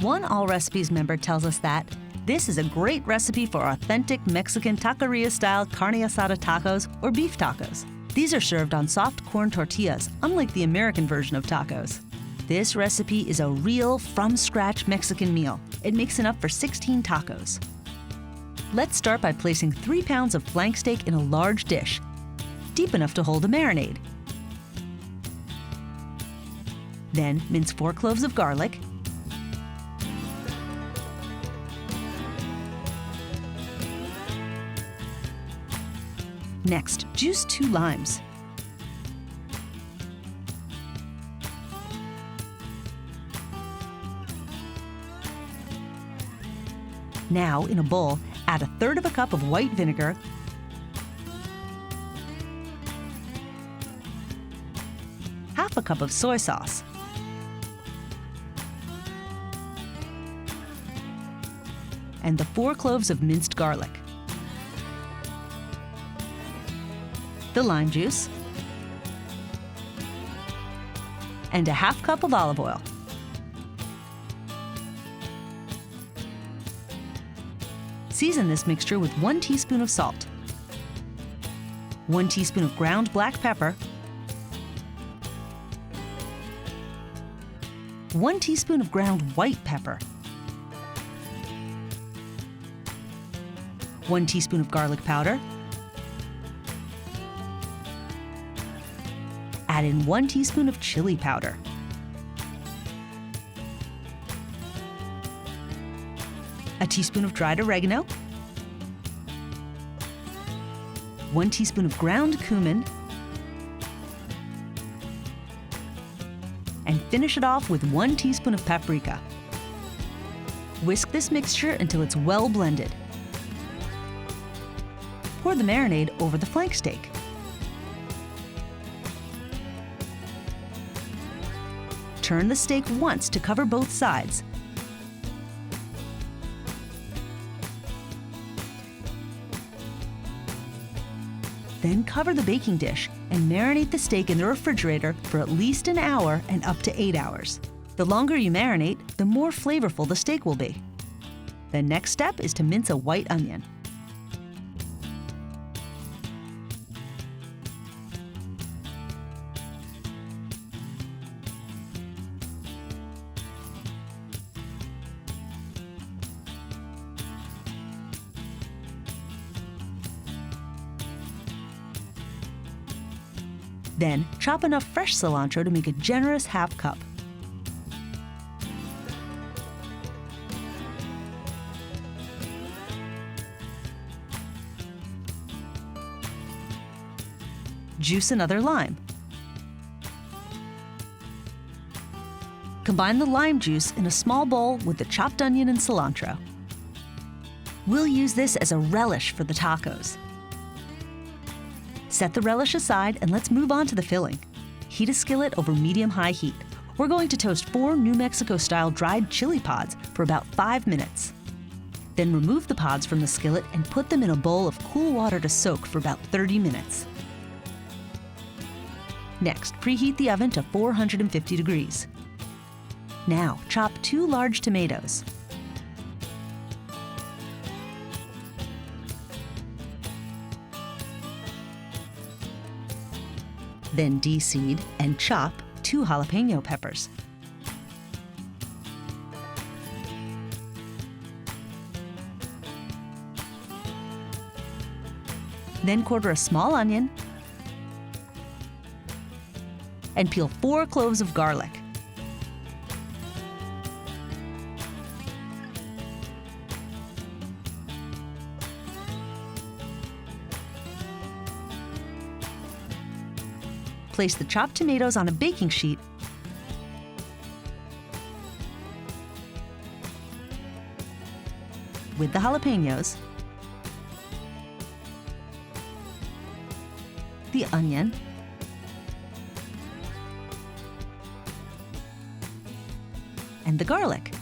One Allrecipes member tells us that this is a great recipe for authentic Mexican taqueria-style carne asada tacos or beef tacos. These are served on soft corn tortillas, unlike the American version of tacos. This recipe is a real, from-scratch Mexican meal. It makes enough for 16 tacos. Let's start by placing 3 pounds of flank steak in a large dish, deep enough to hold a marinade. Then mince 4 cloves of garlic, next, juice 2 limes. Now, in a bowl, add 1/3 cup of white vinegar, half a cup of soy sauce, and the 4 cloves of minced garlic, the lime juice, and a half cup of olive oil. Season this mixture with 1 teaspoon of salt, 1 teaspoon of ground black pepper, 1 teaspoon of ground white pepper, 1 teaspoon of garlic powder, add in 1 teaspoon of chili powder, a teaspoon of dried oregano, 1 teaspoon of ground cumin, and finish it off with 1 teaspoon of paprika. Whisk this mixture until it's well blended. Pour the marinade over the flank steak. Turn the steak once to cover both sides. Then cover the baking dish and marinate the steak in the refrigerator for at least an hour and up to 8 hours. The longer you marinate, the more flavorful the steak will be. The next step is to mince a white onion. Then, chop enough fresh cilantro to make a generous half cup. Juice another lime. Combine the lime juice in a small bowl with the chopped onion and cilantro. We'll use this as a relish for the tacos. Set the relish aside and let's move on to the filling. Heat a skillet over medium-high heat. We're going to toast 4 New Mexico-style dried chili pods for about 5 minutes. Then remove the pods from the skillet and put them in a bowl of cool water to soak for about 30 minutes. Next, preheat the oven to 450 degrees. Now, chop 2 large tomatoes. Then de-seed and chop 2 jalapeno peppers. Then quarter a small onion and peel 4 cloves of garlic. Place the chopped tomatoes on a baking sheet with the jalapenos, the onion, and the garlic,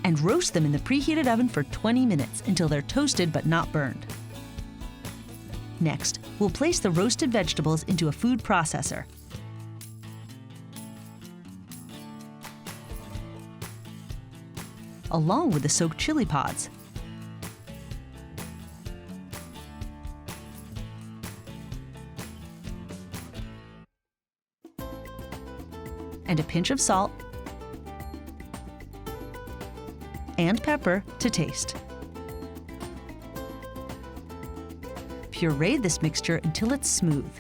and roast them in the preheated oven for 20 minutes until they're toasted but not burned. Next, we'll place the roasted vegetables into a food processor. along with the soaked chili pods. And a pinch of salt and pepper to taste. Puree this mixture until it's smooth.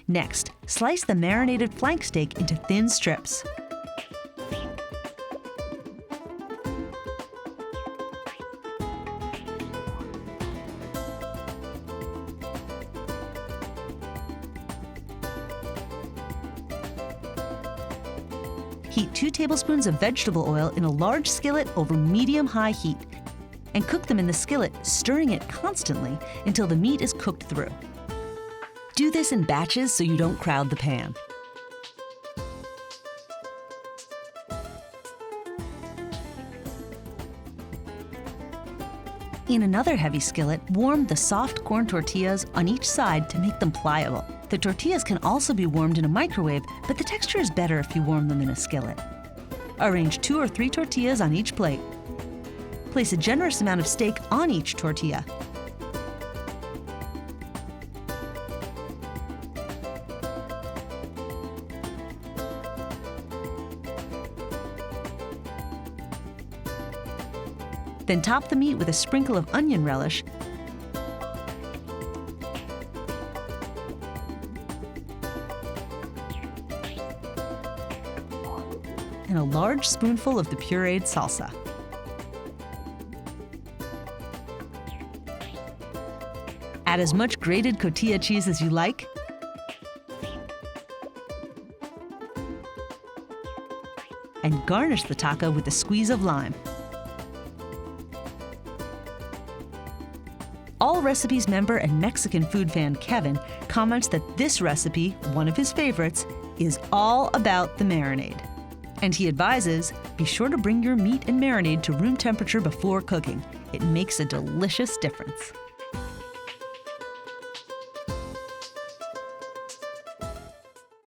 Next, slice the marinated flank steak into thin strips. Heat 2 tablespoons of vegetable oil in a large skillet over medium-high heat, and cook them in the skillet, stirring it constantly until the meat is cooked through. Do this in batches so you don't crowd the pan. In another heavy skillet, warm the soft corn tortillas on each side to make them pliable. The tortillas can also be warmed in a microwave, but the texture is better if you warm them in a skillet. Arrange 2 or 3 tortillas on each plate. Place a generous amount of steak on each tortilla. Then top the meat with a sprinkle of onion relish and a large spoonful of the pureed salsa. Add as much grated cotija cheese as you like, and garnish the taco with a squeeze of lime. Allrecipes member and Mexican food fan Kevin comments that this recipe, one of his favorites, is all about the marinade. And he advises, be sure to bring your meat and marinade to room temperature before cooking. It makes a delicious difference.